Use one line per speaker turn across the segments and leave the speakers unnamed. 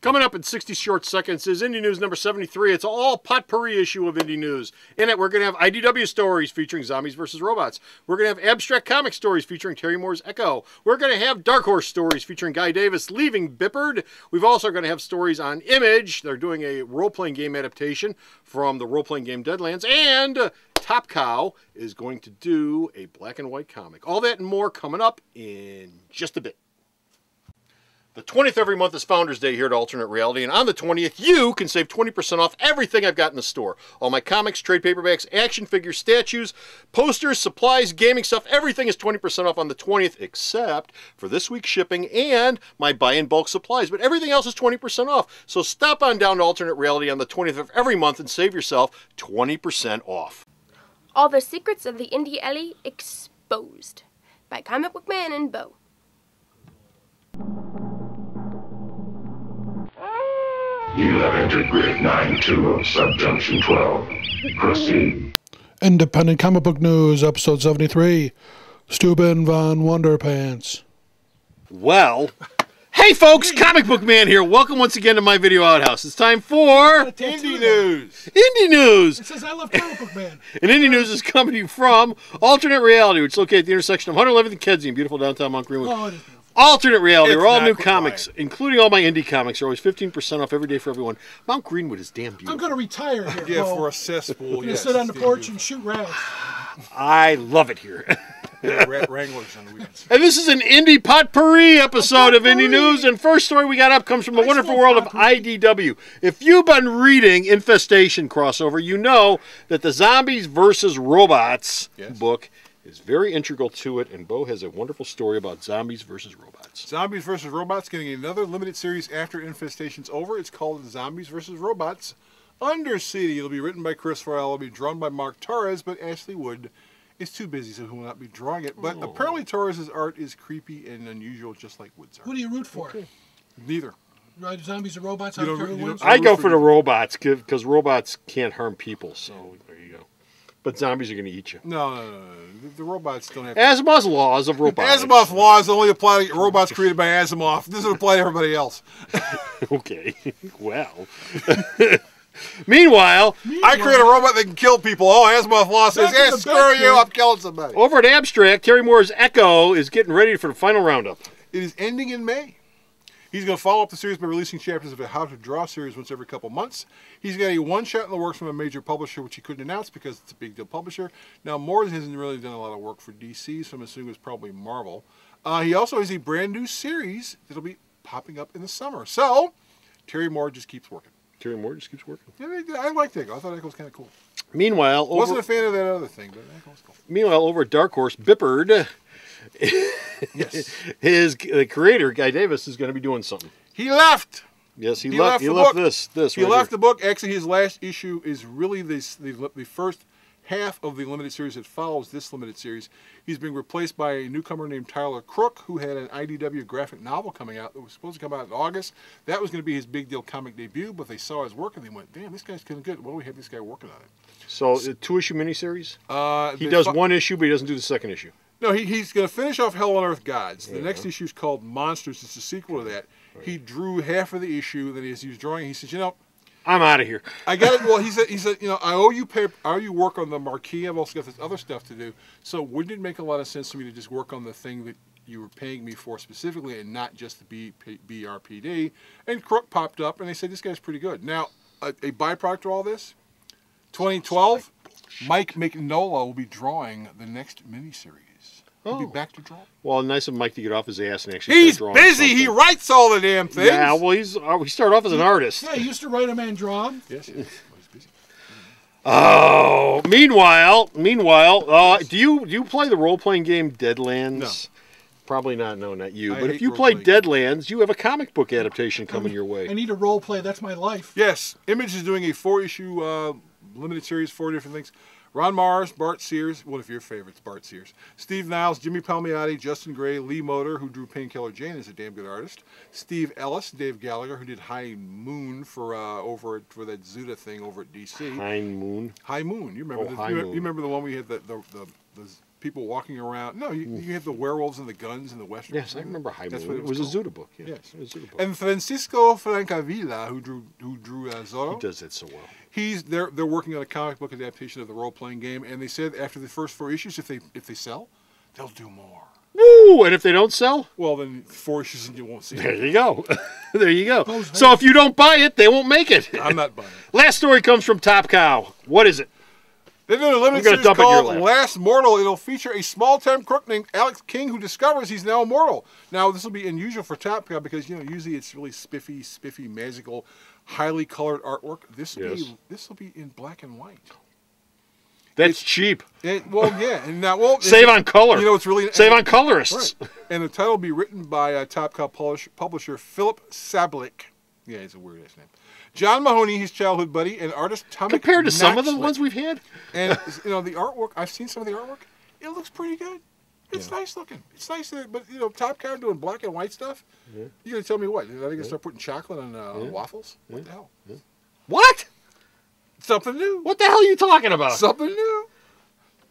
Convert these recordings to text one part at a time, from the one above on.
Coming up in 60 short seconds is Indy News number 73. It's all potpourri issue of Indy News. In it, we're going to have IDW stories featuring zombies versus robots. We're going to have abstract comic stories featuring Terry Moore's Echo. We're going to have Dark Horse stories featuring Guy Davis leaving Bippard. We've also going to have stories on Image. They're doing a role-playing game adaptation from the role-playing game Deadlands. And Top Cow is going to do a black and white comic. All that and more coming up in just a bit. The 20th every month is Founders Day here at Alternate Reality, and on the 20th, you can save 20% off everything I've got in the store. All my comics, trade paperbacks, action figures, statues, posters, supplies, gaming stuff, everything is 20% off on the 20th, except for this week's shipping and my buy-in-bulk supplies. But everything else is 20% off. So stop on down to Alternate Reality on the 20th of every month and save yourself 20% off.
All the secrets of the Indy Alley exposed by Comic Book Man and Bo.
You have entered Grid 9-2 of Subjunction 12. Proceed.
Independent Comic Book News, Episode 73. Steuben von Wonderpants.
Well, hey folks, Comic Book Man here. Welcome once again to my video outhouse. It's time for
Indy News.
Indy News.
It says I love Comic Book Man.
And Indy News is coming from Alternate Reality, which is located at the intersection of 111th and Kedzie in beautiful downtown Mount Greenwood.
Oh, it is beautiful.
Alternate Reality, where all new
quiet.
comics, including all my indie comics, are always 15% off every day for everyone. Mount Greenwood is damn beautiful.
I'm going to retire here.
Yeah,
Bo.
for a cesspool.
I'm going to
Yes,
sit on the
it's
porch and shoot rats.
I love it here.
yeah, rat wranglers on the weekends.
And this is an Indie Potpourri episode of Indie
potpourri.
News. And first story we got up comes from the
I
wonderful
still
world of
potpourri.
IDW. If you've been reading Infestation crossover, you know that the Zombies versus Robots
Yes.
book is very integral to it. And Bo has a wonderful story about zombies versus robots.
Zombies vs. Robots getting another limited series after Infestation's over. It's called Zombies vs. Robots Undercity. It'll be written by Chris Farrell. It'll be drawn by Mark Torres, but Ashley Wood is too busy, so he will not be drawing it. But apparently Torres' art is creepy and unusual, just like Wood's art.
Who do you root for?
Neither.
Right, zombies or robots? I
You
don't
don't-
care who
you
wins.
don't-
I go for the robots because robots can't harm people. So there you go. But zombies are going to eat you.
No. The robots don't have
Asimov's laws of robotics.
Asimov laws only apply to robots created by Asimov. This doesn't apply to everybody else.
Okay. Well. Meanwhile,
I create a robot that can kill people. Oh, Asimov law says,
Back in
hey,
the
screw
back
you,
here.
I'm killing somebody.
over at Abstract, Terry Moore's Echo is getting ready for the final roundup.
It is ending in May. He's going to follow up the series by releasing chapters of a How to Draw series once every couple months. He's got a one-shot in the works from a major publisher, which he couldn't announce because it's a big deal publisher. Now, Moore hasn't really done a lot of work for DC, so I'm assuming it's probably Marvel. He also has a brand new series that'll be popping up in the summer. So, Terry Moore just keeps working.
Terry Moore just keeps working.
Yeah, I liked Echo. I thought Echo was kind of cool.
Meanwhile,
Wasn't a fan of that other thing, but Echo was cool.
over at Dark Horse, Bippard,
Yes.
his creator, Guy Davis, is going to be doing something.
He left.
Yes, he
He
left.
left
He
the
left
book.
this.
He
right
left
here.
the book. Actually, his last issue is really the first half of the limited series that follows this limited series. He's being replaced by a newcomer named Tyler Crook, who had an IDW graphic novel coming out that was supposed to come out in August. That was going to be his big deal comic debut, but they saw his work and they went, damn, this guy's kind of good. Why don't we have this guy working on it?
So, a 2-issue miniseries. He
They
does
fi-
one issue, but he doesn't do the second issue.
No, he's going to finish off Hell on Earth Gods. The next issue is called Monsters. It's a sequel to that. He drew half of the issue. Then as he was drawing, he said, you know,
I'm out of here.
I got it. Well, he said, you know, I owe you paper. I owe you work on the marquee. I've also got this other stuff to do. So wouldn't it make a lot of sense for me to just work on the thing that you were paying me for specifically, and not just the BRPD? And Crook popped up, and they said this guy's pretty good. Now, a byproduct of all this, 2012, Mike Mignola will be drawing the next miniseries. He'll be back to draw.
Well, nice of Mike to get off his ass and actually
He's
start drawing
busy. He
something.
writes all the damn things.
Yeah, well, he started off as an artist.
Yeah, he used to write 'em and draw 'em.
Yes, he's busy.
Oh, meanwhile, do you play the role-playing game Deadlands?
No.
Probably not. No, not you.
I
But if
hate
you play
role-playing
Deadlands, you have a comic book adaptation coming your
I
way.
need a role play. That's my life.
Yes, Image is doing a 4-issue limited series, 4 different things. Ron Mars, Bart Sears, one of your favorites, Bart Sears. Steve Niles, Jimmy Palmiotti, Justin Gray, Lee Motor, who drew Painkiller Jane, is a damn good artist. Steve Ellis, Dave Gallagher, who did High Moon for that Zuda thing over at DC.
High Moon.
High Moon, you remember?
Oh, High
You
Moon.
remember the one we had the people walking around. No, you have the werewolves and the guns and the western.
Yes, I remember High
That's
Moon.
what
It was a
called.
Zuda book. Yeah,
Yes.
it was a Zuda book.
And Francisco Francavilla, who drew Zorro,
He does it so well.
they're working on a comic book adaptation of the role playing game, and they said after the first 4 issues, if they sell, they'll do more.
Woo! And if they don't sell,
Well, then 4 issues and you won't see
there
it.
you go. There you go. So if you don't buy it, they won't make it.
I'm not buying it.
Last story comes from Top Cow. What is it?
They're doing a limited
gonna
series
dump it in your
called
lap.
Last Mortal. It'll feature a small-time crook named Alex King who discovers he's now immortal. Now, this will be unusual for Top Cow because, usually it's really spiffy, magical, highly colored artwork. This will be in black and white.
That's cheap.
Well, yeah. And now,
Save on color.
It's really...
Save on colorists.
Right. And the title will be written by Top Cow publisher Philip Sablik. Yeah, it's a weird-ass name. John Mahoney, his childhood buddy, and artist Tommy
Compared to some of the
Knoxley.
ones we've had.
And, the artwork, I've seen some of the artwork. It looks pretty good. It's nice looking. It's nice, but, Top Cow doing black and white stuff. Yeah. You're going to tell me what? Are they going to start putting chocolate on waffles? What the hell?
What?
Something new.
What the hell are you talking about?
Something new.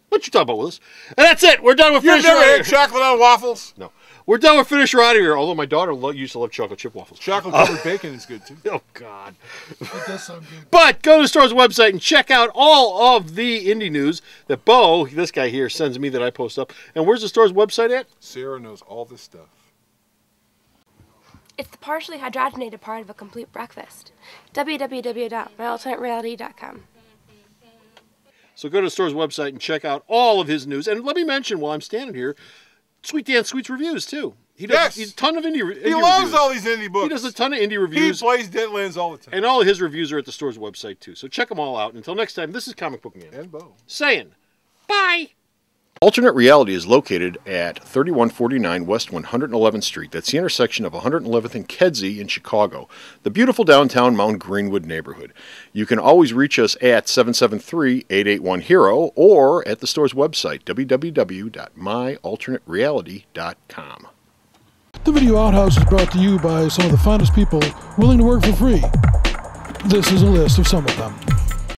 What you talking about, Willis? And that's it. We're done with
You've
Finish
never
Right
had
Here.
chocolate on waffles?
No. We're done with Finish Right Here, although my daughter used to love chocolate chip waffles.
Chocolate covered bacon is good, too.
Oh, God.
It does sound good.
But go to the store's website and check out all of the indie news that Bo, this guy here, sends me that I post up. And where's the store's website at?
Sarah knows all this stuff.
It's the partially hydrogenated part of a complete breakfast. www.myalternatereality.com.
So go to the store's website and check out all of his news. And let me mention, while I'm standing here, Sweet Dan Sweet's reviews, too. He does he's a ton of indie reviews.
He loves all these indie books.
He does a ton of indie
He
reviews.
plays Deadlands all the time.
And all of his reviews are at the store's website, too. So check them all out. Until next time, this is Comic Book Man.
And Bo.
Saying bye. Alternate Reality is located at 3149 West 111th Street. That's the intersection of 111th and Kedzie in Chicago, the beautiful downtown Mount Greenwood neighborhood. You can always reach us at 773-881-HERO or at the store's website, www.myalternatereality.com.
The Video Outhouse is brought to you by some of the finest people willing to work for free. This is a list of some of them.